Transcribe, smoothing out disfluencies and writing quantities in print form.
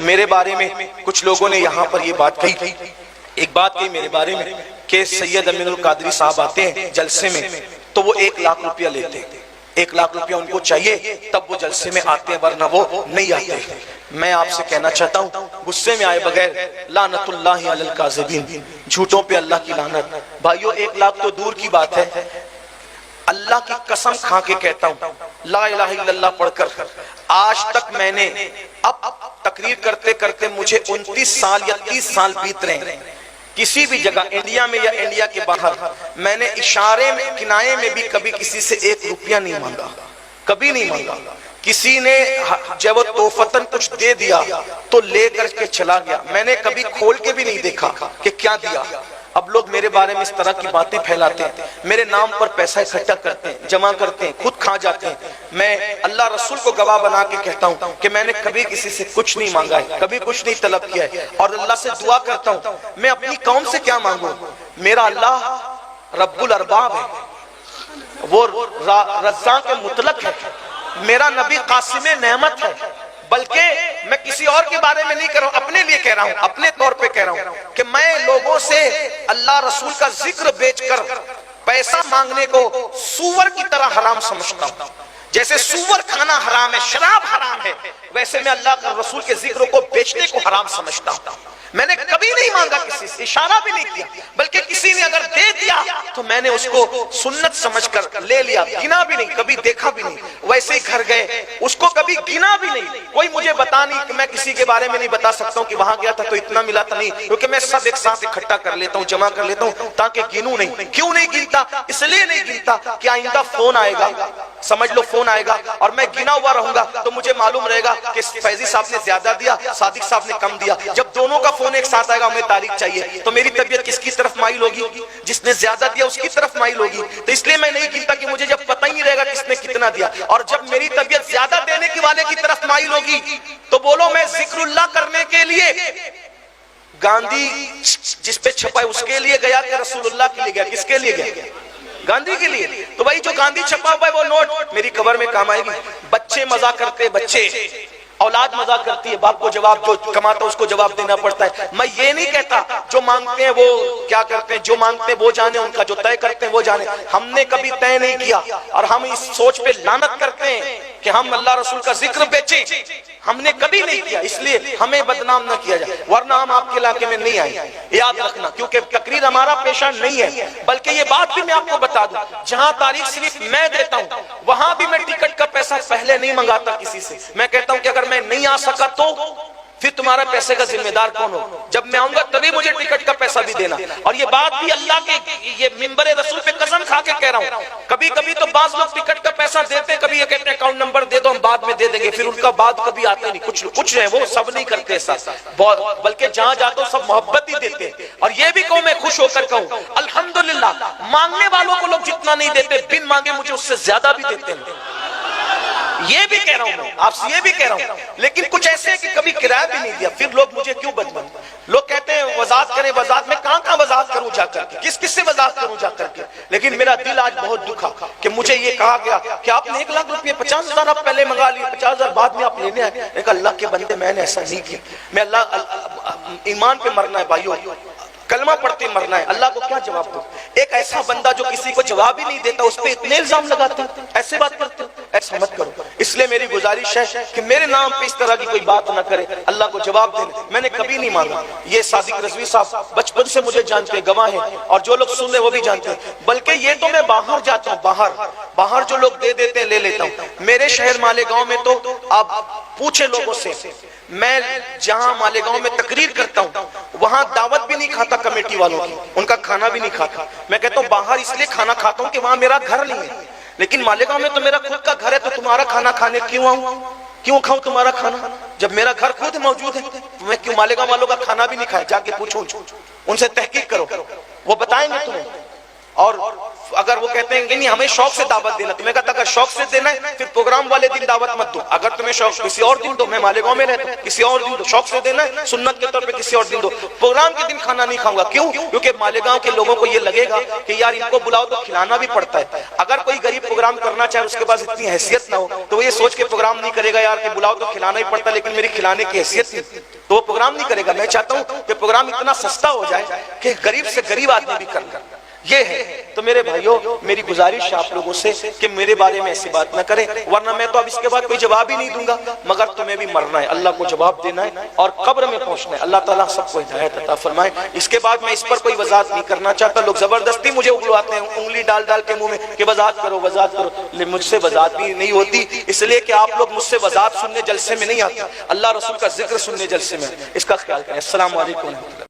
میرے بارے میں کچھ لوگوں نے یہاں پر یہ بات کہی، ایک بات کہی میرے بارے میں کہ سید امین القادری صاحب آتے ہیں جلسے میں تو وہ 1 لاکھ روپیہ لیتے ہیں، 1 لاکھ روپیہ ان کو چاہیے تب وہ جلسے میں آتے ہیں ورنہ وہ نہیں آتے۔ میں آپ سے کہنا چاہتا ہوں غصے میں آئے بغیر لعنت اللہ علی الکاذبین، جھوٹوں پہ اللہ کی لعنت۔ بھائیو 1 لاکھ تو دور کی بات ہے، اللہ کی قسم کھا کے کہتا ہوں لا الہ الا اللہ پڑھ کر آج تک میں نے اب تقریر کرتے کرتے مجھے 29 سال یا 30 سال بیت رہے ہیں، کسی بھی جگہ انڈیا میں یا انڈیا کے باہر میں نے اشارے میں کنائے میں بھی کبھی کسی سے 1 روپیہ نہیں مانگا، کبھی نہیں مانگا۔ کسی نے جب وہ توفتاً کچھ دے دیا تو لے کر کے چلا گیا، میں نے کبھی کھول کے بھی نہیں دیکھا کہ کیا دیا۔ اب لوگ میرے بارے میں اس طرح کی باتیں پھیلاتے ہیں، میرے نام پر پیسہ اکٹھا کرتے ہیں، جمع کرتے ہیں، خود کھا جاتے ہیں۔ میں اللہ رسول کو گواہ بنا کے کہتا ہوں کہ میں نے کبھی کسی سے کچھ نہیں مانگا ہے، کبھی کچھ نہیں طلب کیا ہے، اور اللہ سے دعا کرتا ہوں میں اپنی قوم سے کیا مانگوں، میرا اللہ رب الارباب ہے، وہ رزاق مطلق ہے، میرا نبی قاسم نعمت ہے۔ بلکہ میں کسی اور کے بارے میں نہیں کہہ رہا ہوں، اپنے لیے کہہ رہا ہوں، اپنے طور پہ کہہ رہا ہوں کہ میں لوگوں سے اللہ رسول کا ذکر بیچ کر پیسہ مانگنے کو سور کی طرح حرام سمجھتا ہوں۔ جیسے سور کھانا حرام ہے، شراب حرام ہے، ویسے میں اللہ کا رسول کے ذکر کو بیچنے کو حرام سمجھتا ہوں۔ میں نے کبھی نہیں مانگا کسی سے، اشارہ بھی نہیں کیا، بلکہ کسی نے اگر دے دیا تو میں نے اس کو سنت سمجھ کر لے لیا، گنا بھی نہیں، کبھی دیکھا بھی نہیں۔ ویسے ہی گھر گئے، اس کو کبھی گنا بھی نہیں، کوئی مجھے بتا نہیں کہ میں کسی کے بارے میں نہیں بتا سکتا ہوں کہ وہاں گیا تھا تو اتنا ملا تھا، نہیں، کیونکہ میں سب ایک ساتھ اکٹھا کر لیتا ہوں، جمع کر لیتا ہوں تاکہ گنوں نہیں۔ کیوں نہیں گنتا؟ اس لیے نہیں گنتا کہ آئندہ فون آئے گا، سمجھ لو فون آئے گا اور میں گنا ہوا رہوں گا تو مجھے معلوم رہے گا کہ فیضی صاحب نے زیادہ دیا، صادق صاحب نے کم دیا۔ جب دونوں کا فون ایک ساتھ آئے گا ہمیں تاریخ چاہیے تو میری طبیعت کس کی طرف مائل ہوگی؟ جس نے زیادہ دیا اس کی طرف مائل ہوگی۔ تو اس لیے میں نہیں گنتا کہ مجھے جب پتہ ہی نہیں رہے گا کس نے کتنا دیا، اور جب میری طبیعت زیادہ دینے کے والے کی طرف مائل ہوگی تو بولو میں ذکر اللہ کرنے کے لیے گاندھی جس پہ چھپا ہے اس کے لیے گیا کہ رسول اللہ کے لیے گیا؟ کس کے لیے گیا؟ گاندھی کے لیے۔ تو بھائی جو گاندھی چھپا ہوا ہے وہ نوٹ میری قبر میں کام آئے گی۔ بچے مزہ کرتے، بچے اولاد مذاق کرتی ہے، باپ کو جواب جو کماتا اس کو جواب دینا پڑتا ہے۔ میں یہ نہیں کہتا جو مانگتے ہیں وہ کیا کرتے ہیں، جو مانگتے ہیں وہ جانے، ان کا جو طے کرتے ہیں وہ جانے۔ ہم نے کبھی طے نہیں کیا اور ہم اس سوچ پہ لعنت کرتے ہیں کہ ہم اللہ رسول کا ذکر بیچیں، ہم نے کبھی نہیں کیا، اس لیے ہمیں بدنام نہ کیا جائے، ورنہ ہم آپ کے علاقے میں نہیں آئے، یاد رکھنا، کیونکہ تقریر ہمارا پیشہ نہیں ہے۔ بلکہ یہ بات بھی میں آپ کو بتا دوں، جہاں تاریخ صرف میں دیتا ہوں وہاں بھی میں ٹکٹ کا پیسہ پہلے نہیں منگاتا کسی سے۔ میں کہتا ہوں کہ اگر میں نہیں آ سکا تو پھر تمہارا پیسے کا ذمہ دار کون ہو؟ جب میں آؤں گا تبھی مجھے ٹکٹ کا پیسہ بھی دینا۔ اور یہ بات بھی اللہ کے یہ منبر رسول پہ قسم کھا کے کہہ رہا ہوں۔ کبھی کبھی تو بعض لوگ ٹکٹ کا پیسہ دیتے، کبھی یہ کہتے ہیں اکاؤنٹ نمبر دے دو ہم بعد میں دے دیں گے، پھر ان کا بعد کبھی آتا ہی نہیں۔ کچھ ہیں وہ سب نہیں کرتے ایسا، بلکہ جہاں جاتا ہوں سب محبت ہی دیتے۔ اور یہ بھی کہوں میں خوش ہو کر کہوں الحمدللہ مانگنے والوں کو لوگ جتنا نہیں دیتے، بن مانگے مجھے اس سے زیادہ بھی دیتے ہیں۔ یہ بھی کہہ رہا ہوں میں آپ سے، یہ بھی کہہ رہا ہوں، لیکن کچھ ایسے کہ کبھی کرایہ بھی نہیں دیا، پھر لوگ مجھے کیوں بدنام؟ لوگ کہتے ہیں وضاحت کریں، وضاحت میں کہاں وضاحت کروں جا کر کے، کس سے وضاحت کروں جا کر کے؟ لیکن میرا دل آج بہت دکھا کہ مجھے یہ کہا گیا کہ آپ نے 1 لاکھ روپے 50,000 آپ پہلے منگا لیے، 50,000 بعد میں آپ لینے آئے۔ میں کہا اللہ کے بندے میں نے ایسا نہیں کیا، میں اللہ ایمان پہ مرنا ہے بھائیو، کلمہ پڑھتے مرنا ہے، اللہ کو کیا جواب دو؟ ایک ایسا بندہ جو کسی کو جواب ہی نہیں دیتا اس پہ اتنے الزام لگاتے ہیں، ایسے بات کرتے ہیں، ایسا مت کرو۔ اس لیے میری گزارش ہے کہ میرے نام پہ اس طرح کی کوئی بات نہ کرے، اللہ کو جواب دینے میں نے کبھی نہیں مانگا۔ یہ صادق رضوی صاحب بچپن سے مجھے جانتے ہیں، گواہ ہیں، اور جو لوگ سن رہے وہ بھی جانتے ہیں۔ بلکہ یہ تو میں باہر جاتا ہوں، باہر جو لوگ دے دیتے ہیں لے لیتا ہوں۔ میرے شہر مالیگاؤں میں تو آپ پوچھے لوگوں سے، میں جہاں مالیگاؤں میں تقریر کرتا ہوں وہاں دعوت بھی نہیں کھاتا کمیٹی والوں کی، ان کا کھانا بھی نہیں کھاتا۔ میں کہتا ہوں باہر اس لیے کھانا کھاتا ہوں کہ وہاں میرا گھر نہیں ہے، لیکن مالیگاؤں میں تو میرا خود کا گھر ہے، تو تمہارا کھانا کھانے کیوں آؤں؟ کیوں کھاؤں تمہارا کھانا؟ جب میرا گھر خود موجود ہے تو میں کیوں مالیگاؤں والوں کا کھانا بھی نہیں کھایا؟ جا کے پوچھو ان سے، تحقیق کرو، وہ بتائیں گے تمہیں۔ اور اگر وہ کہتے ہیں کہ نہیں ہمیں شوق سے دعوت دینا، تمہیں کہتا اگر شوق سے دینا ہے پھر پروگرام والے دن دعوت مت دو، اگر تمہیں شوق کسی اور دن دو، میں مالیگاؤں میں رہتا ہوں، کسی اور دن دو، شوق سے دینا ہے سنت کے طور پہ کسی اور دن دو، پروگرام کے دن کھانا نہیں کھاؤں گا۔ کیوں؟ کیونکہ مالیگاؤں کے لوگوں کو یہ لگے گا کہ یار ان کو بلاؤ تو کھلانا بھی پڑتا ہے، اگر کوئی غریب پروگرام کرنا چاہے اس کے پاس اتنی حیثیت نہ ہو تو وہ یہ سوچ کے پروگرام نہیں کرے گا یار کہ بلاؤ تو کھلانا ہی پڑتا ہے لیکن میری کھلانے کی حیثیت نہیں، تو وہ پروگرام نہیں کرے گا۔ میں چاہتا ہوں کہ پروگرام اتنا سستا ہو جائے کہ غریب سے غریب آدمی بھی کر کر، یہ ہے۔ تو میرے بھائیوں میری گزارش ہے آپ لوگوں سے کہ میرے بارے میں ایسی بات نہ کریں، ورنہ میں تو اب اس کے بعد کوئی جواب ہی نہیں دوں گا، مگر تمہیں بھی مرنا ہے، اللہ کو جواب دینا ہے اور قبر میں پہنچنا ہے۔ اللہ تعالیٰ سب کو ہدایت عطا فرمائے۔ اس کے بعد میں اس پر کوئی وضاحت نہیں کرنا چاہتا، لوگ زبردستی مجھے اگلواتے ہیں انگلی ڈال ڈال کے منہ میں کہ وضاحت کرو وضاحت کرو، لیکن مجھ سے وضاحت بھی نہیں ہوتی، اس لیے کہ آپ لوگ مجھ سے وضاحت سننے جلسے میں نہیں آتے، اللہ رسول کا ذکر سننے جلسے میں، اس کا خیال کریں۔ السلام علیکم۔